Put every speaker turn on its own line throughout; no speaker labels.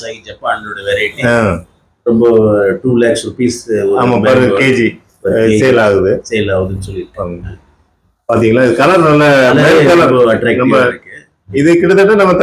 Sai ஜப்பானோட variety ரொம்ப 2 lakhs rupees
ஆமா per kg sale ஆகுதுன்னு
சொல்லிருக்காங்க.
பாத்தீங்களா இது கலர் நல்ல கலர்
அட்ராக்டிவா இருக்கு.
இது கிட்டத்தட்ட நம்ம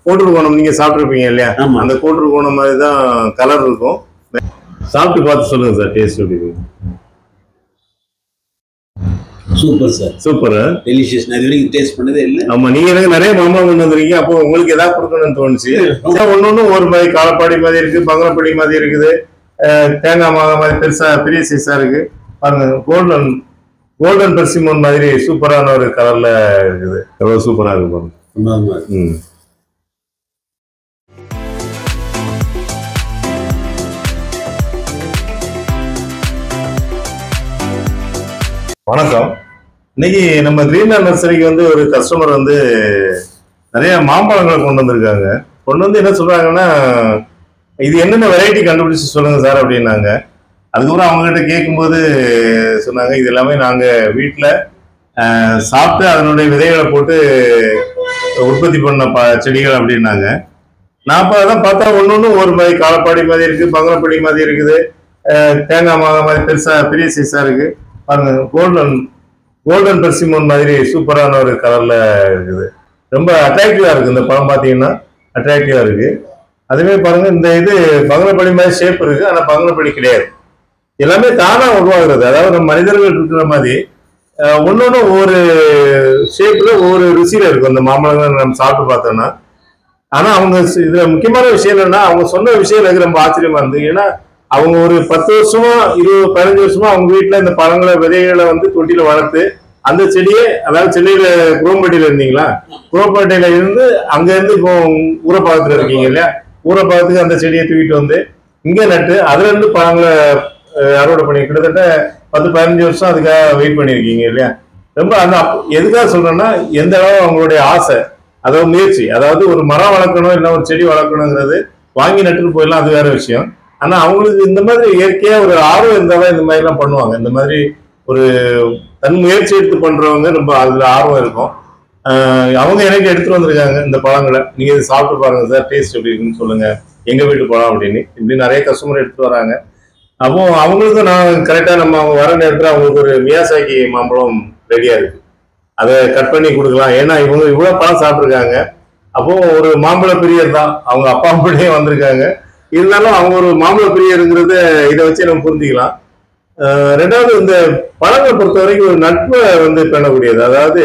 கோட்டூர் கோணம் நீங்க சாப்பிட்டுருப்பீங்க இல்லையா, அந்த கோட்டூர் கோணம் மாதிரி தான் கலர் இருக்கும். சாப்பிட்டு பார்த்து சொல்லுங்க சார் டேஸ்ட் எப்படி இருக்கு.
Super sir,
super,
delicious. நான் இது வரைக்கும் டேஸ்ட் பண்ணதே இல்லை.
ஆமா, நீங்க எனக்கு நிறைய மாம்பழம் கொண்டு வந்திருக்கீங்க. அப்போ உங்களுக்கு ஏதாவது கொடுக்கணும்னு தோணுச்சு. ஒன்னொன்னு ஒரு மாதிரி காலப்பாடி மாதிரி இருக்கு, பங்கனப்படி மாதிரி இருக்குது, தேங்காய் மாங்காய் மாதிரி பெருசா பெரிய சைஸா இருக்கு. பாருங்க, கோல்டன் பெர்சிமோன் மாதிரி சூப்பரான ஒரு கலர்ல இருக்குது. எவ்வளவு சூப்பரா இருக்கு பாருங்க. வணக்கம். இன்னைக்கு நம்ம கிரீன் நர்சரிக்கு வந்து ஒரு கஸ்டமர் வந்து நிறைய மாம்பழங்களை கொண்டு வந்திருக்காங்க. கொண்டு வந்து என்ன சொல்றாங்கன்னா, இது என்னென்ன வெரைட்டி கண்டுபிடிச்சு சொல்லுங்க சார் அப்படின்னாங்க. அதுக்கப்புறம் அவங்ககிட்ட கேட்கும்போது சொன்னாங்க, இது எல்லாமே நாங்கள் வீட்டில் சாப்பிட்டு அதனுடைய விதைகளை போட்டு உற்பத்தி பண்ண செடிகள் அப்படின்னாங்க. நான் இப்போ அதான் பார்த்தா ஒன்று ஒரு மாதிரி காலப்பாடி மாதிரி இருக்குது, பங்கனப்படி மாதிரி இருக்குது, தேங்காய் மாங்காய் மாதிரி பெரிய சைஸாக இருக்குது. பாருங்க, கோல்டன் பெர்சிமோன் மாதிரி சூப்பரான ஒரு கலரில் இருக்குது. ரொம்ப அட்ராக்டிவாக இருக்குது. இந்த பழம் பார்த்தீங்கன்னா அட்ராக்டிவாக இருக்குது. அதுவே பாருங்க, இந்த இது பங்கனப்படி மாதிரி ஷேப் இருக்குது, ஆனால் பங்கனப்படி கிடையாது. எல்லாமே தானாக உருவாகிறது. அதாவது நம்ம மனிதர்கள் இருக்கிற மாதிரி ஒன்னொன்னு ஒவ்வொரு ஷேப்ல ஒவ்வொரு ருசியில இருக்கும் இந்த மாம்பழங்கள் நம்ம சாப்பிட்டு பார்த்தோம்னா. ஆனா அவங்க இதுல முக்கியமான விஷயம் என்னன்னா, அவங்க சொன்ன விஷயம் எனக்கு ரொம்ப ஆச்சரியமா இருந்தது. ஏன்னா அவங்க ஒரு 10 வருஷமா 15 வருஷமா அவங்க வீட்டுல இந்த பழங்களை விதைகளை வந்து தொட்டியில வளர்த்து அந்த செடியை, அதாவது சென்னையில குரோம்பேட்டையில இருந்தீங்களா, குரோம்பேட்டையில இருந்து அங்க இருந்து இப்போ ஊரப்பாக்கத்துல இருக்கீங்க இல்லையா, ஊரப்பாக்கத்துக்கு அந்த செடியை தூக்கிட்டு வந்து இங்க நட்டு அதுல இருந்து பழங்களை அறுவடை பண்ணி கிட்டத்தட்ட 10-15 வருஷம் அதுக்காக வெயிட் பண்ணியிருக்கீங்க இல்லையா. ரொம்ப அந்த எதுக்காக சொல்றேன்னா, எந்த அளவு அவங்களுடைய ஆசை, அதாவது முயற்சி, அதாவது ஒரு மரம் வளர்க்கணும் இல்லை ஒரு செடி வளர்க்கணுங்கிறது வாங்கி நட்டுட்டு போயிடலாம், அது வேற விஷயம். ஆனா அவங்களுக்கு இந்த மாதிரி இயற்கையா ஒரு ஆர்வம் இருந்தாலும் இந்த மாதிரி எல்லாம் பண்ணுவாங்க. இந்த மாதிரி ஒரு தன் முயற்சி எடுத்து பண்றவங்க ரொம்ப அதுல ஆர்வம் இருக்கும். அவங்க எனக்கு எடுத்துட்டு வந்திருக்காங்க இந்த பழங்களை. நீங்க இதை சாப்பிட்டு பாருங்க சார், டேஸ்ட் எப்படி இருக்குன்னு சொல்லுங்க, எங்க வீட்டு பழம் அப்படின்னு. இப்படி நிறைய கஸ்டமர் எடுத்துட்டு வராங்க. அப்போ அவங்களுக்கும் நான் கரெக்டா நம்ம அவங்க வர நேரத்தில் அவங்களுக்கு ஒரு மியாசாக்கி மாம்பழம் ரெடியா இருக்கு, அதை கட் பண்ணி கொடுக்கலாம். ஏன்னா இவங்க இவ்வளவு பழம் சாப்பிட்ருக்காங்க. அப்போ ஒரு மாம்பழ பிரியர் தான், அவங்க அப்பா அம்மாடியே வந்திருக்காங்க. இருந்தாலும் அவங்க ஒரு மாம்பழ பிரியருங்கிறத இதை வச்சு நம்ம புரிஞ்சுக்கலாம். ரெண்டாவது, இந்த பழங்களை பொறுத்த வரைக்கும் ஒரு நட்பை வந்து பண்ணக்கூடியது. அதாவது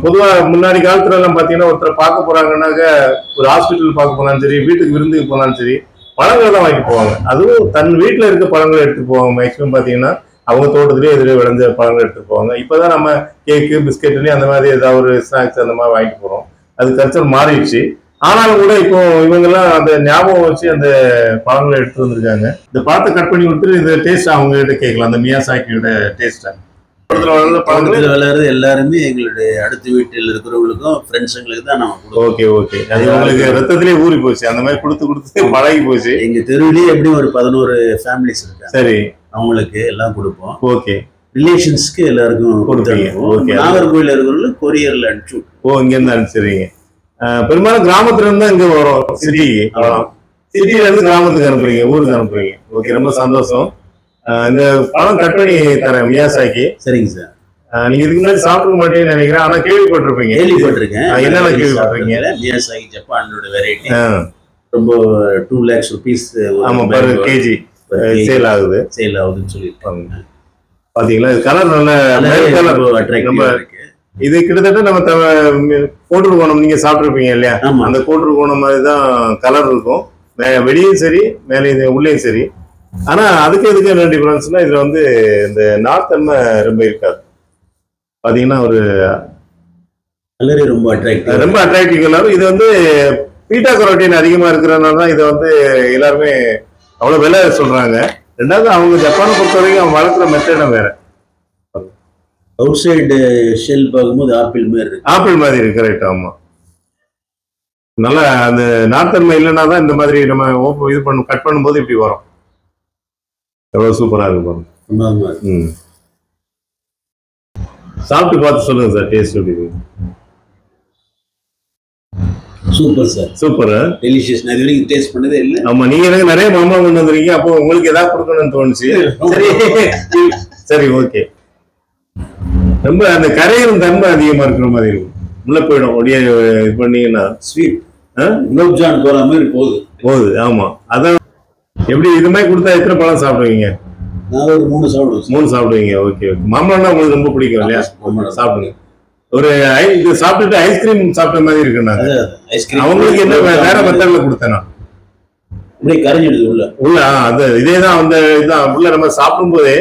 பொதுவாக முன்னாடி காலத்துல எல்லாம் பார்த்தீங்கன்னா, ஒருத்தரை பார்க்க போறாங்கன்னாக்க ஒரு ஹாஸ்பிட்டல் பார்க்க போனாலும் சரி, வீட்டுக்கு விருந்துக்கு போனாலும் சரி, பழங்களை தான் வாங்கி போவாங்க. அதுவும் தன் வீட்டில் இருக்க பழங்களை எடுத்துட்டு போவாங்க. மேக்சிமம் பார்த்தீங்கன்னா அவங்க தோட்டத்திலேயே எதிரே விளைஞ்ச பழங்களை எடுத்துட்டு போவாங்க. இப்போதான் நம்ம கேக்கு பிஸ்கெட்லேயும் அந்த மாதிரி ஏதாவது ஒரு ஸ்நாக்ஸ் அந்த மாதிரி வாங்கிட்டு போகிறோம். அது கல்ச்சர் மாறிடுச்சு. ஆனாலும் கூட இப்போ இவங்கெல்லாம் அந்த ஞாபகம் வச்சு அந்த பழங்களை எடுத்து வந்திருக்காங்க. இந்த பழத்தை கட் பண்ணி கொடுத்துட்டு இந்த டேஸ்ட் அவங்க கிட்ட கேட்கலாம், அந்த மியாசாக்கியோட டேஸ்ட்.
பழத்துல வளர்றது எல்லாருமே எங்களுடைய அடுத்த வீட்டில் இருக்கிறவங்களுக்கும் ஃப்ரெண்ட்ஸுங்களுக்கு தான் நம்ம.
ஓகே ஓகே, அது உங்களுக்கு ரத்தத்திலே ஊறி போச்சு, அந்த மாதிரி கொடுத்து பழகி போச்சு.
எங்க தெருவிலேயே எப்படியும் ஒரு 11 ஃபேமிலிஸ் இருக்காங்க.
சரி,
அவங்களுக்கு எல்லாம் கொடுப்போம்.
ஓகே,
ரிலேஷன்ஸ்க்கு எல்லாருக்கும் கொடுப்பீங்க. நாகர்கோவில் இருக்கிறவங்களுக்கு கொரியர்ல அனுப்பிச்சு.
ஓ, இங்க இருந்து அனுப்பிச்சிடுறீங்க. பெரும்பாலும் கிராமத்துல இருந்து தான் இங்க வரும் சிட்டிக்கு. சிட்டில இருந்து கிராமத்துக்கு அனுப்புறீங்க, ஊருக்கு அனுப்புறீங்க. ஓகே, ரொம்ப சந்தோஷம். இந்த பழம் கட் பண்ணி தரேன் மியாசாக்கி.
சரிங்க சார்.
நீங்க இதுக்கு முன்னாடி சாப்பிட மாட்டேன்னு நினைக்கிறேன், ஆனா கேள்விப்பட்டிருப்பீங்க.
கேள்விப்பட்டிருக்கேன்.
என்னென்ன கேள்விப்பட்டிருக்கீங்க?
மியாசாக்கி ஜப்பானோட வெரைட்டி ரொம்ப 2 lakhs rupees
ஆமா per kg சேல்
ஆகுதுன்னு சொல்லியிருப்பாங்க.
பாத்தீங்களா, இது கலர் நல்ல
அட்ராக்டிவா இருக்கு.
இது கிட்டத்தட்ட நம்ம கோட்டூர் கோணம் நீங்க சாப்பிட்டுருப்பீங்க இல்லையா, அந்த கோட்டூர் கோணம் மாதிரி தான் கலர் இருக்கும். வெளியும் சரி மேலே உள்ளேயும் சரி. ஆனா அதுக்கு என்ன டிஃபரன்ஸ்னா, இதுல வந்து இந்த நார்த்தன்மை ரொம்ப இருக்காது. பாத்தீங்கன்னா ஒரு
கலர் ரொம்ப
அட்ராக்டிவ் கலர். இது வந்து பீட்டா கரோட்டின் அதிகமா இருக்கிறதுனால தான் இதை வந்து எல்லாருமே அவ்வளவு விலை சொல்றாங்க. ரெண்டாவது, அவங்க ஜப்பானை பொறுத்த வரைக்கும் அவங்க வளர்க்குற மெத்தடம் வேற.
அவுட் சைடு ஷெல் பார்க்கும்போது ஆப்பிள் மாதிரி
இருக்கு. கரெக்ட், ஆமா. நல்லா அந்த நார்த்தன்மை இல்லைன்னா தான் இந்த மாதிரி நம்ம இது கட் பண்ணும்போது இப்படி வரும். எவ்வளவு சூப்பரா இருக்கு பாருங்க. சாப்பிட்டு பார்த்து சொல்லுங்க சார், டேஸ்ட் எப்படி இருக்கு.
Super sir,
super.
டெலிஷியஸ். நான் இது வரைக்கும் டேஸ்ட் பண்ணதே இல்லை.
ஆமா, நீங்க எனக்கு நிறைய மாம்பழம் கொண்டு வந்திருக்கீங்க, அப்போ உங்களுக்கு ஏதாவது கொடுக்கணும்னு தோணுச்சு. சரி சரி, ஓகே. ரொம்ப அந்த கரையும் தன்மை அதிகமா இருக்கிற மாதிரி இருக்கும், உள்ள போயிடும். அப்படியே இது பண்ணீங்கன்னா
ஸ்வீட் குலோப்ஜான் போற மாதிரி போகுது. ஆமா, அதான்.
எப்படி இது மாதிரி கொடுத்தா எத்தனை பழம் சாப்பிடுவீங்க?
நான் ஒரு 3 சாப்பிடுவேன்.
3 சாப்பிடுவீங்க. Okay okay. மாம்பழம்னா உங்களுக்கு ரொம்ப பிடிக்கும் இல்லையா? சாப்பிடுங்க. ஒரு இது சாப்பிட்டுட்டு ஐஸ்கிரீம் சாப்பிட்ட மாதிரி இருக்குண்ணா. அவங்களுக்கு என்ன வேற மெத்தட்ல கொடுத்தேனா
அப்படியே கரைஞ்சிடுது உள்ள.
அது இதேதான், அந்த இதுதான் உள்ள நம்ம சாப்பிடும் போதே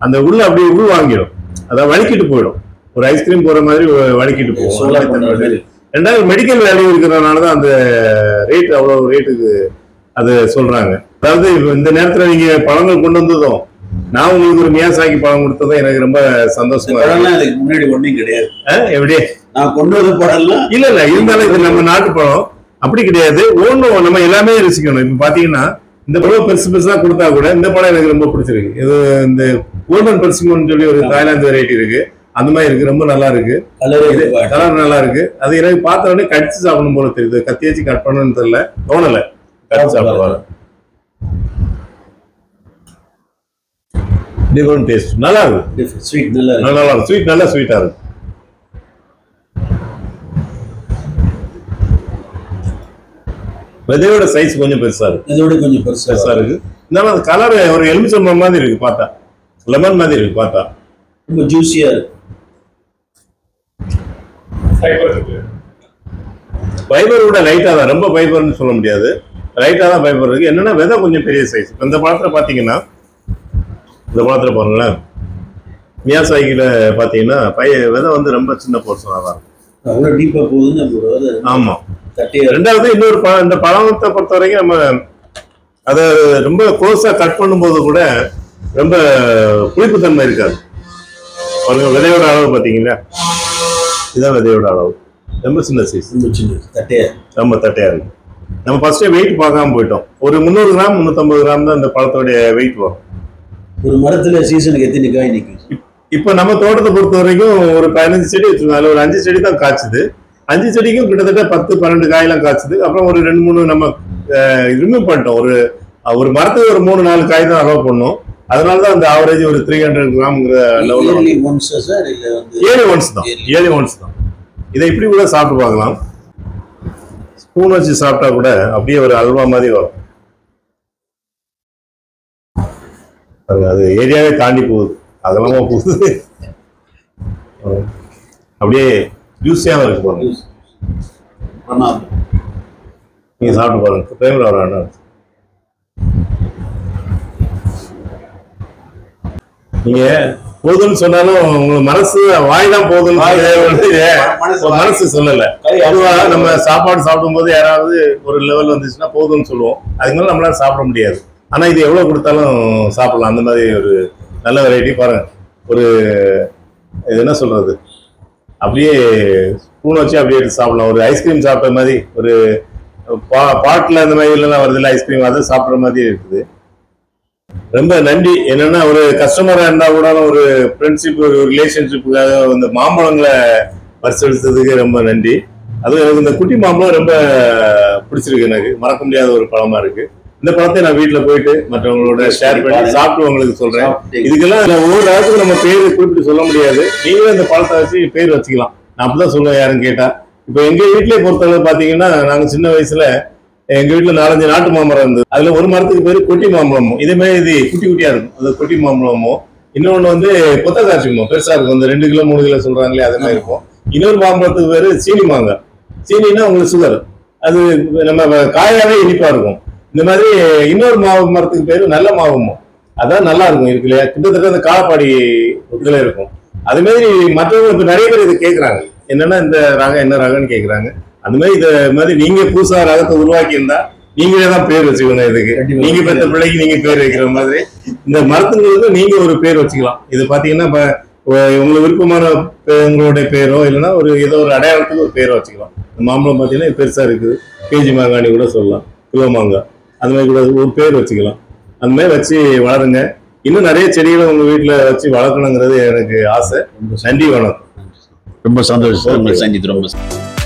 அந்த உள்ள அப்படியே உள் வாங்கிடும், அதான் வலிக்கிட்டு போயிடும். ஒரு ஐஸ்கிரீம் போற மாதிரி வலிக்கிட்டு போகும். ரெண்டாவது மெடிக்கல் வேல்யூ இருக்கிறதுனாலதான் அந்த ரேட் அவ்வளவு ரேட்டுக்கு அது சொல்றாங்க. அதாவது இந்த நேரத்துல நீங்க பழங்கள் கொண்டு வந்ததும் நான் உங்களுக்கு ஒரு மியாசாக்கி பழம் கொடுத்ததும் எனக்கு ரொம்ப சந்தோஷமா இருக்கு.
அதுக்கு முன்னாடி ஒன்றும் கிடையாது.
எப்படி
நான் கொண்டு வந்த பழம்லாம்
இல்ல இருந்தாலும் இது நம்ம நாட்டு பழம் அப்படி கிடையாது. ஒன்றும் நம்ம எல்லாமே ரசிக்கணும். இப்ப பாத்தீங்கன்னா இந்த பழம் பெருசு பெருசா கொடுத்தா கூட இந்த பழம் எனக்கு ரொம்ப பிடிச்சிருக்கு. இது இந்த கோல்டன் பெர்சிமோன்னு சொல்லி ஒரு தாய்லாந்து வெரைட்டி இருக்கு, அந்த மாதிரி இருக்கு, ரொம்ப நல்லா இருக்கு. கலர் நல்லா இருக்கு. அது எனக்கு பார்த்த உடனே கடிச்சு சாப்பிடணும் போல தெரியுது. கத்தி வச்சு கட் பண்ணணும்னு தெரியல, தோணல. கடிச்சு சாப்பிடுவாங்க. டிஃபரெண்ட் டேஸ்ட், நல்லா இருக்கு.
ஸ்வீட் நல்லா
இருக்கு. ஸ்வீட் நல்லா ஸ்வீட்டா இருக்கு. விதையோட சைஸ் கொஞ்சம் பெருசா இருக்கு.
இதோட கொஞ்சம் பெருசா
இருக்கு. இருந்தாலும் அது கலர் ஒரு எலுமிச்சம்பழம் மாதிரி இருக்கு பார்த்தா, லெமன் மாதிரி இருக்கு பார்த்தா,
ரொம்ப ஜூசியா இருக்கு.
ஃபைபர் கூட லைட்டா தான், ரொம்ப ஃபைபர்னு சொல்ல முடியாது, லைட்டா தான் ஃபைபர் இருக்கு. என்னன்னா விதை கொஞ்சம் பெரிய சைஸ். இந்த பழத்துல பாத்தீங்கன்னா, இந்த பழத்துல பாருங்களேன், மியாசாக்கில பாத்தீங்கன்னா விதை வந்து ரொம்ப சின்ன போர்ஷனா தான் இருக்கும்.
அவ்வளவு டீப்பா போகுது.
ஆமா. ரெண்டாவது இன்னொரு பழம், இந்த பழத்தை பொறுத்த வரைக்கும் நம்ம அதை ரொம்ப க்ளோஸா கட் பண்ணும்போது கூட ரொம்ப புளிப்புத்தன்மை இருக்காது. பாருங்க, விதையோட அளவு பாத்தீங்கன்னா இதுதான் விதையோட அளவு, ரொம்ப சின்ன சைஸ், ரொம்ப தட்டையா இருக்கு. நம்ம ஃபர்ஸ்டே வெயிட் பார்க்காம போயிட்டோம். ஒரு 300 கிராம் 350 கிராம் தான் இந்த பழத்தோடைய வெயிட் வரும்.
ஒரு மரத்துல சீசனுக்கு எத்தனை காய் நிற்கும்?
இப்ப நம்ம தோட்டத்தை பொறுத்த வரைக்கும் ஒரு 15 செடி வச்சிருக்கோம். அதுல ஒரு 5 செடி தான் காய்ச்சுது. 5 செடிக்கும் கிட்டத்தட்ட 10-12 காயெல்லாம் காய்ச்சுது. அப்புறம் ஒரு 2-3 நம்ம ரிமூவ் பண்ணிட்டோம். ஒரு மரத்துக்கு ஒரு 3-4 காய் தான் அலோவ் பண்ணோம். அதனாலதான் அந்த ஆவரேஜ் ஒரு 300 கிராம்ங்கிற லெவலில் இயர்லி ஒன்ஸ் தான். இதை இப்படி கூட சாப்பிட்டு பார்க்கலாம். ஸ்பூன் வச்சு சாப்பிட்டா கூட அப்படியே ஒரு அல்வா மாதிரி வரும். அது ஏரியாவே தாண்டி போகுது, அதெல்லாமா போகுது. அப்படியே ஜூஸியாக இருக்கு பாருங்க. நீங்க சாப்பிட்டு பாருங்க, டைம்ல வர. நீங்க போதுன்னு சொன்னாலும் உங்களுக்கு மனசு வாய் தான் போதுன்னு மனசு சொல்லல. பொதுவா நம்ம சாப்பாடு சாப்பிடும் போது யாராவது ஒரு லெவல் வந்துச்சுன்னா போதும்னு சொல்லுவோம். அதுக்கு மேல நம்மளால சாப்பிட முடியாது. ஆனா இது எவ்வளவு கொடுத்தாலும் சாப்பிடலாம். அந்த மாதிரி ஒரு நல்ல வெரைட்டி பாருங்க. ஒரு என்ன சொல்றது, அப்படியே ஸ்பூன் வச்சு அப்படியே எடுத்து சாப்பிடலாம். ஒரு ஐஸ்கிரீம் சாப்பிட்ற மாதிரி, ஒரு பாட்டில் அந்த மாதிரி இல்லைன்னா வருதுல்ல ஐஸ்கிரீம், அதை சாப்பிட்ற மாதிரி இருக்குது. ரொம்ப நன்றி. என்னன்னா ஒரு கஸ்டமரா இருந்தா கூட ஒரு ஃப்ரெண்ட்ஷிப், ஒரு ரிலேஷன்ஷிப்புக்காக இந்த மாம்பழங்களை பரிசளித்ததுக்கு ரொம்ப நன்றி. அதுவும் எனக்கு இந்த குட்டி மாம்பழம் ரொம்ப பிடிச்சிருக்கு, எனக்கு மறக்க முடியாத ஒரு பழமா இருக்கு. இந்த பழத்தை நான் வீட்டுல போயிட்டு மற்றவங்களோட ஷேர் பண்ணி சாப்பிட்டு உங்களுக்கு சொல்றேன். இதுக்கெல்லாம் ஒவ்வொரு இடத்துக்கு நம்ம பேர் குறிப்பிட்டு சொல்ல முடியாது. நீங்களும் இந்த பழத்தை வச்சு பேர் வச்சுக்கலாம். நான் அப்படிதான் சொல்லுவேன் யாரும் கேட்டா. இப்ப எங்க வீட்லயே பொறுத்தளவு பாத்தீங்கன்னா, நாங்க சின்ன வயசுல எங்க வீட்டுல 4-5 நாட்டு மாமரம் இருந்தது. அதுல ஒரு மரத்துக்கு பேரு கொட்டி மாம்பழமும், இதே மாதிரி இது குட்டி குட்டியா இருக்கும், அது கொட்டி மாம்பழமும். இன்னொன்னு வந்து கொத்த காய்ச்சிமோ பெருசா இருக்கும், அந்த 2 கிலோ 3 கிலோ சொல்றாங்களே அதே மாதிரி இருக்கும். இன்னொரு மாம்பழத்துக்கு பேரு சீனி மாங்காய். சீனின்னா உங்களுக்கு சுகர், அது நம்ம காயாவே இனிப்பா இருக்கும். இந்த மாதிரி இன்னொரு மரத்துக்கு பேரு நல்ல மாவுமோ, அதான் நல்லா இருக்கும் இருக்கு இல்லையா, கிட்டத்தட்ட அந்த காலப்பாடி இதுல இருக்கும். அது மாதிரி மற்றவங்க இப்ப நிறைய பேர் இது கேட்கறாங்க, என்னன்னா இந்த ரகம் என்ன ரகம்னு கேட்கறாங்க. அந்த மாதிரி இத மாதிரி நீங்க புதுசா ரகத்தை உருவாக்கி இருந்தா நீங்களே தான் பேர் வச்சுக்கணும். இதுக்கு நீங்க பெற்ற பிள்ளைக்கு நீங்க பேர் வைக்கிற மாதிரி இந்த மரத்துங்களுக்கு நீங்க ஒரு பேர் வச்சுக்கலாம். இது பாத்தீங்கன்னா உங்களுக்கு விருப்பமான உங்களுடைய பேரோ இல்லைன்னா ஒரு ஏதோ ஒரு அடையாளத்துக்கு ஒரு பேரை வச்சுக்கலாம். இந்த மாம்பழம் பாத்தீங்கன்னா பெருசா இருக்குது, கேஜி மாங்கானி கூட சொல்லலாம், கிலோ மாங்காய், அந்த மாதிரி கூட ஒரு பேர் வச்சுக்கலாம். அந்த மாதிரி வச்சு வளருங்க. இன்னும் நிறைய செடிகளை உங்க வீட்டுல வச்சு வளர்க்கணுங்கிறது எனக்கு ஆசை. நன்றி, வணக்கம்.
ரொம்ப சந்தோஷம். ரொம்ப